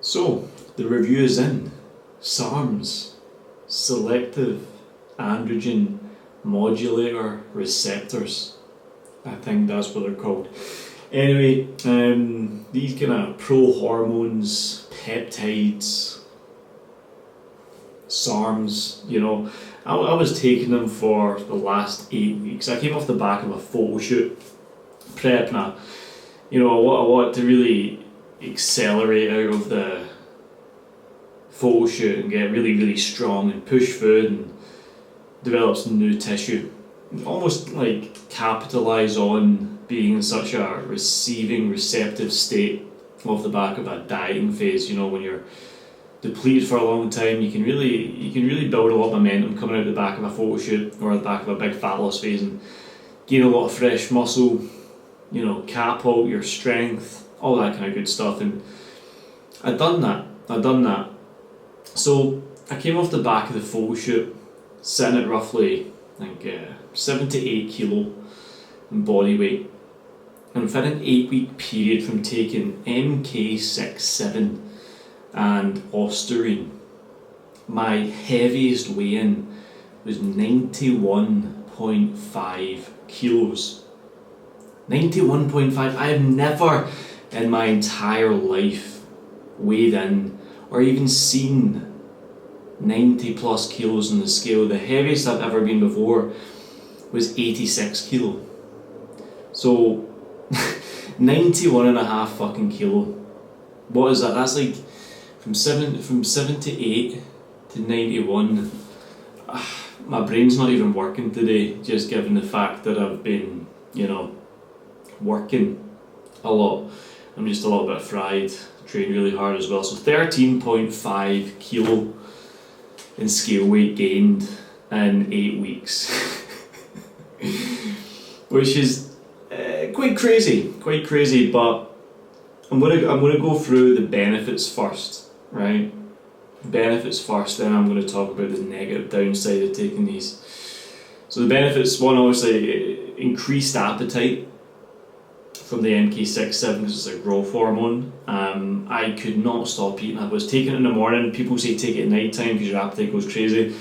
So, the review is in. SARM'S, selective androgen modulator receptors. I think that's what they're called. Anyway, these kind of pro-hormones, peptides, SARM'S, I was taking them for the last 8 weeks. I came off the back of a photo shoot prep now. I want to really accelerate out of the photo shoot and get really, really strong and push food and develop some new tissue. Almost like capitalise on being in such a receptive state off the back of a dieting phase. When you're depleted for a long time, you can really build a lot of momentum coming out the back of a photo shoot or the back of a big fat loss phase and gain a lot of fresh muscle, cap out your strength, all that kind of good stuff. And I'd done that. So I came off the back of the photo shoot sitting at roughly, 7 to 8 kilo in body weight. And within an 8-week period from taking MK67 and osterine, my heaviest weigh-in was 91.5 kilos. 91.5. I have never in my entire life weighed in or even seen 90 plus kilos on the scale. The heaviest I've ever been before was 86 kilo. So 91.5 fucking kilo. What is that? That's like from 7 to 8 to 91. My brain's not even working today, just given the fact that I've been, working a lot. I'm just a little bit fried, trained really hard as well. So 13.5 kilo in scale weight gained in 8 weeks. Which is quite crazy, but I'm gonna go through the benefits first, right? Benefits first, then I'm going to talk about the negative downside of taking these. So the benefits, one, obviously increased appetite from the MK67 because it's a growth hormone. I could not stop eating. I was taking it in the morning. People say take it at night time because your appetite goes crazy.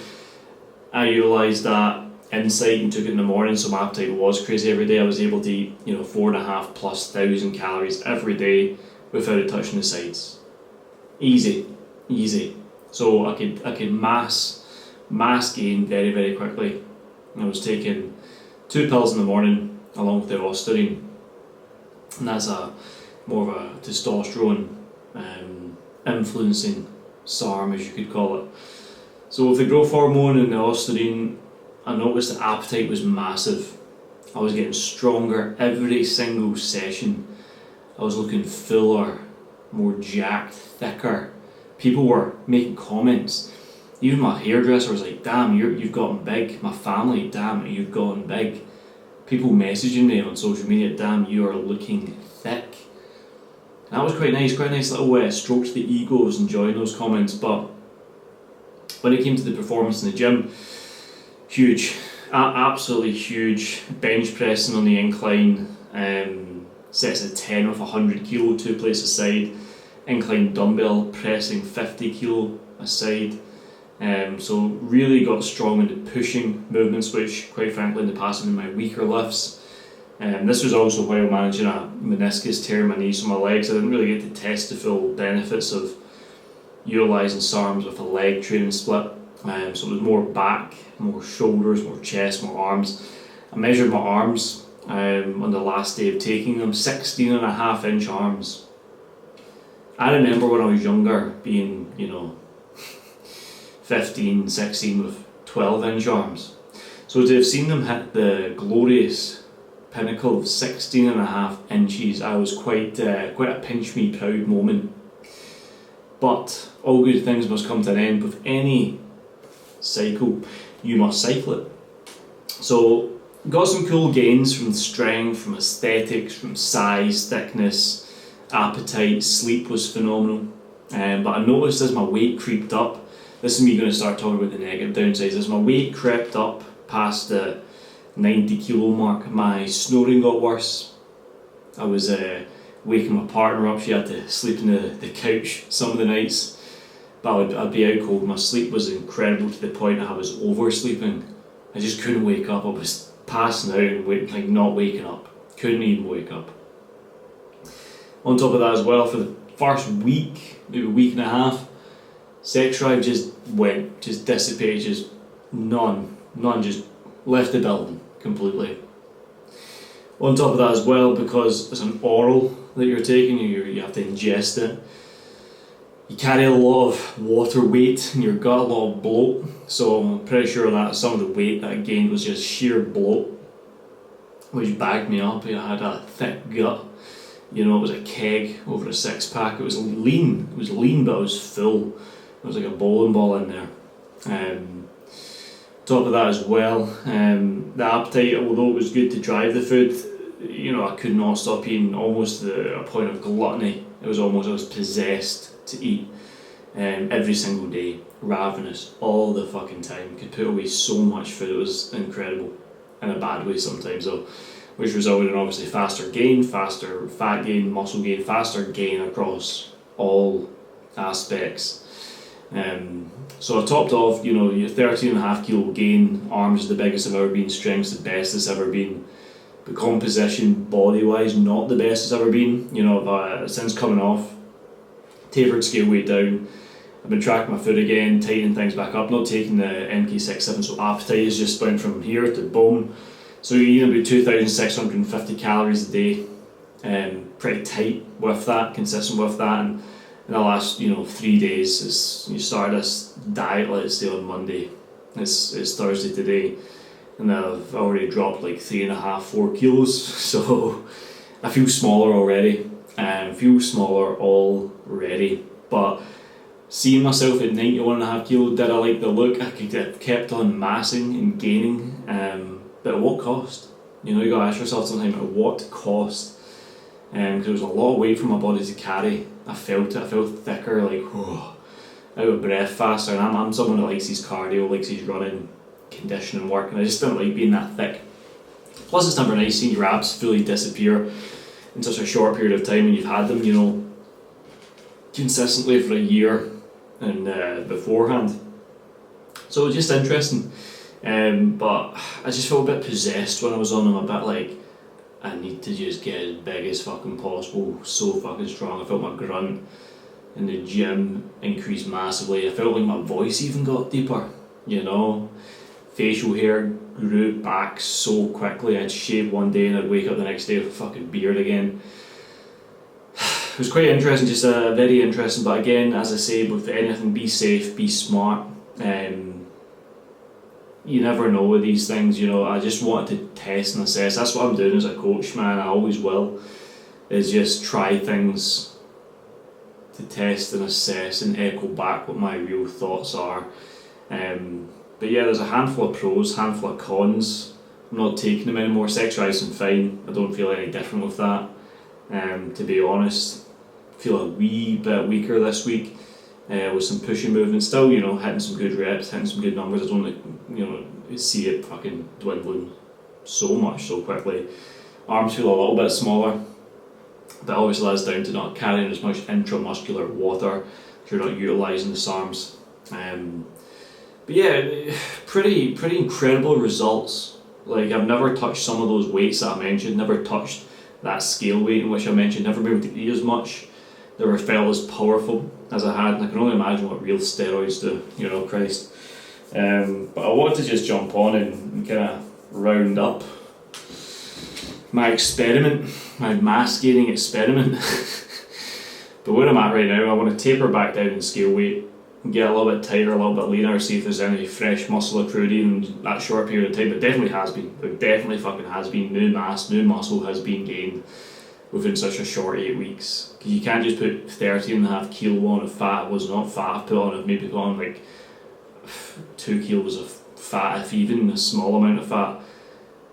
I utilised that insight and took it in the morning, so my appetite was crazy every day. I was able to eat 4,500+ calories every day without it touching the sides. Easy. So I could mass gain very, very quickly. I was taking 2 pills in the morning along with the osterine, and that's more of a testosterone influencing SARM, as you could call it. So with the growth hormone and the osterine, I noticed the appetite was massive. I was getting stronger every single session. I was looking fuller, more jacked, thicker. People were making comments. Even my hairdresser was like, damn, you've gotten big. My family, damn, you've gotten big. People messaging me on social media, damn, you are looking thick. And that was quite nice little stroke to the ego. I was enjoying those comments. But when it came to the performance in the gym, huge, absolutely huge. Bench pressing on the incline, sets of 10 with 100 kilo, 2 plates aside. Incline dumbbell pressing 50 kilo aside. So really got strong into pushing movements, which quite frankly in the past have been my weaker lifts. This was also while managing a meniscus tear in my knee, so my legs, I didn't really get to test the full benefits of utilising SARM'S with a leg training split. So it was more back, more shoulders, more chest, more arms. I measured my arms on the last day of taking them, 16.5-inch arms. I remember when I was younger being, 15, 16 with 12-inch arms. So to have seen them hit the glorious pinnacle of 16.5 inches, I was quite a pinch me proud moment. But all good things must come to an end. With any cycle, you must cycle it. So got some cool gains from strength, from aesthetics, from size, thickness, appetite. Sleep was phenomenal. But I noticed as my weight creeped up, this is me going to start talking about the negative downsides. As my weight crept up past the 90 kilo mark, my snoring got worse. I was waking my partner up. She had to sleep in the couch some of the nights, but I'd be out cold. My sleep was incredible to the point that I was oversleeping. I just couldn't wake up. I was passing out and not waking up. Couldn't even wake up. On top of that as well, for the first week, maybe week and a half, sex drive just dissipated, just none, just left the building completely. On top of that as well, because it's an oral that you're taking, you have to ingest it, you carry a lot of water weight in your gut, a lot of bloat, so I'm pretty sure that some of the weight that I gained was just sheer bloat, which bagged me up. I had a thick gut. It was a keg over a 6-pack. It was lean, but it was full. It was like a bowling ball in there. Top of that as well, the appetite, although it was good to drive the food, I could not stop eating, almost to a point of gluttony. It was almost, I was possessed to eat every single day, ravenous all the fucking time. Could put away so much food, it was incredible, in a bad way sometimes though, which resulted in obviously faster gain, faster fat gain, muscle gain, faster gain across all aspects. So I topped off, your 13.5 kilo gain, arms is the biggest I've ever been, strength's the best it's ever been, but composition body wise not the best it's ever been. Since coming off, tapered scale weight down, I've been tracking my food again, tightening things back up, not taking the MK67, so appetite is just went from here to bone. So you're eating about 2,650 calories a day, pretty tight with that, consistent with that, and in the last 3 days, you start this diet, let's say on Monday, it's Thursday today, and I've already dropped like 3.5-4 kilos, so I feel smaller already, but seeing myself at 91.5 kilos, did I like the look? I could have kept on massing and gaining, but at what cost? You gotta ask yourself sometimes, at what cost? Because there was a lot of weight for my body to carry. I felt thicker, out of breath faster, and I'm someone that likes his cardio, likes his running, conditioning work, and I just didn't like being that thick. Plus it's never nice seeing your abs fully disappear in such a short period of time when you've had them, consistently for a year and beforehand. So it was just interesting, but I just felt a bit possessed when I was on them, a bit like, I need to just get as big as fucking possible, so fucking strong. I felt my grunt in the gym increased massively. I felt like my voice even got deeper, Facial hair grew back so quickly. I'd shave one day and I'd wake up the next day with a fucking beard again. It was quite interesting, just very interesting, but again, as I say, with anything, be safe, be smart. You never know with these things, I just wanted to test and assess. That's what I'm doing as a coach, man. I always will, is just try things to test and assess and echo back what my real thoughts are. But yeah, there's a handful of pros, handful of cons. I'm not taking them anymore. Sex drive's been fine. I don't feel any different with that. To be honest, I feel a wee bit weaker this week. With some pushing movements, still hitting some good reps, hitting some good numbers. I don't see it fucking dwindling so much so quickly. Arms feel a little bit smaller, but obviously that's down to not carrying as much intramuscular water, so you're not utilising the SARM'S. But yeah, pretty incredible results. I've never touched some of those weights that I mentioned, never touched that scale weight in which I mentioned, never been able to eat as much, never felt as powerful as I had, and I can only imagine what real steroids do, Christ. But I wanted to just jump on and kind of round up my experiment, my mass gaining experiment. But where I'm at right now, I want to taper back down in scale weight, get a little bit tighter, a little bit leaner, see if there's any fresh muscle accrued in that short period of time. It definitely has been. It definitely fucking has been. New mass, new muscle has been gained within such a short 8 weeks. Because you can't just put 13.5 kilo on of fat. It was not fat I've put on, I've maybe put on like 2 kilos of fat, if even a small amount of fat.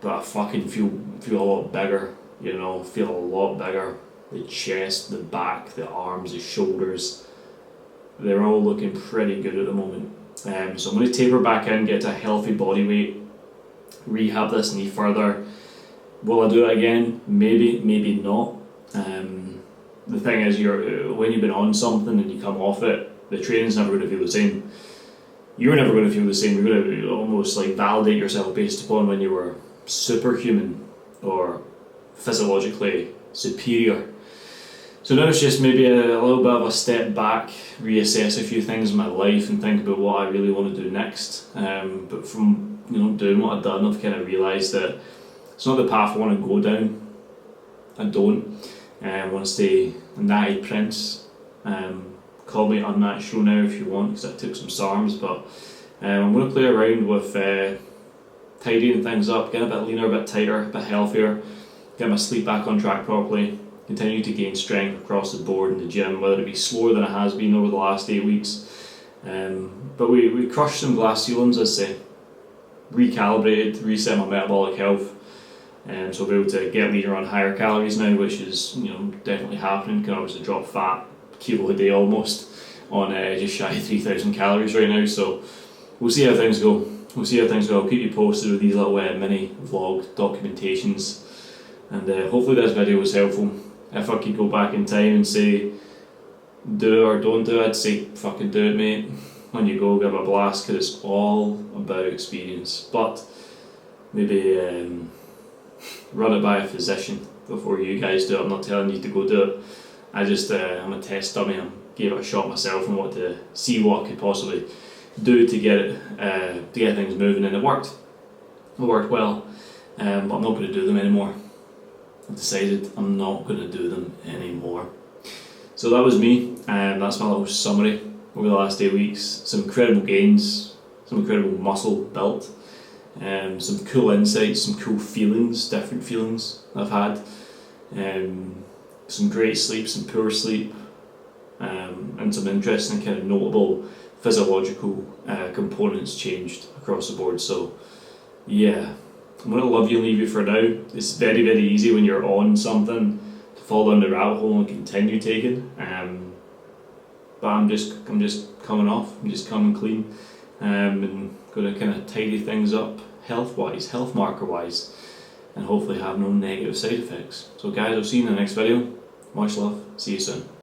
But I fucking feel a lot bigger, feel a lot bigger. The chest, the back, the arms, the shoulders, they're all looking pretty good at the moment. So I'm going to taper back in, get to a healthy body weight, rehab this knee further. Will I do it again? Maybe, maybe not. the thing is, when you've been on something and you come off it, the training's never going to feel the same. You're never going to feel the same. You're going to almost like validate yourself based upon when you were superhuman or physiologically superior. So now it's just maybe a little bit of a step back, reassess a few things in my life and think about what I really want to do next. But from doing what I've done, I've kind of realised that it's not the path I want to go down. I don't. I want to stay a natty prince. Call me unnatural now if you want, because I took some SARM'S, but I'm going to play around with tidying things up, get a bit leaner, a bit tighter, a bit healthier, get my sleep back on track properly, continue to gain strength across the board in the gym, whether it be slower than it has been over the last 8 weeks. But we crushed some glass ceilings, I'd say. Recalibrated, reset my metabolic health. So I'll be able to get leaner on higher calories now, which is definitely happening. Can obviously drop fat, kilo a day almost, on just shy of 3,000 calories right now. So we'll see how things go. I'll keep you posted with these little mini vlog documentations, and hopefully this video was helpful. If I could go back in time and say do it or don't do it, I'd say fucking do it, mate. When you go, give it a blast, because it's all about experience. But maybe run it by a physician before you guys do it. I'm not telling you to go do it. I'm a test dummy. I gave it a shot myself and wanted to see what I could possibly do to get things moving, and it worked. It worked well, but I'm not going to do them anymore. I've decided I'm not going to do them anymore. So that was me, and that's my little summary over the last 8 weeks. Some incredible gains, some incredible muscle built, some cool insights, some cool feelings, different feelings I've had, some great sleep, some poor sleep, and some interesting kind of notable physiological components changed across the board. So yeah, I'm going to love you and leave you for now. It's very, very easy when you're on something to fall down the rabbit hole and continue taking. But I'm just coming off. I'm just coming clean, and going to kind of tidy things up health-wise, health marker-wise, and hopefully have no negative side effects. So guys, I'll see you in the next video. Much love. See you soon.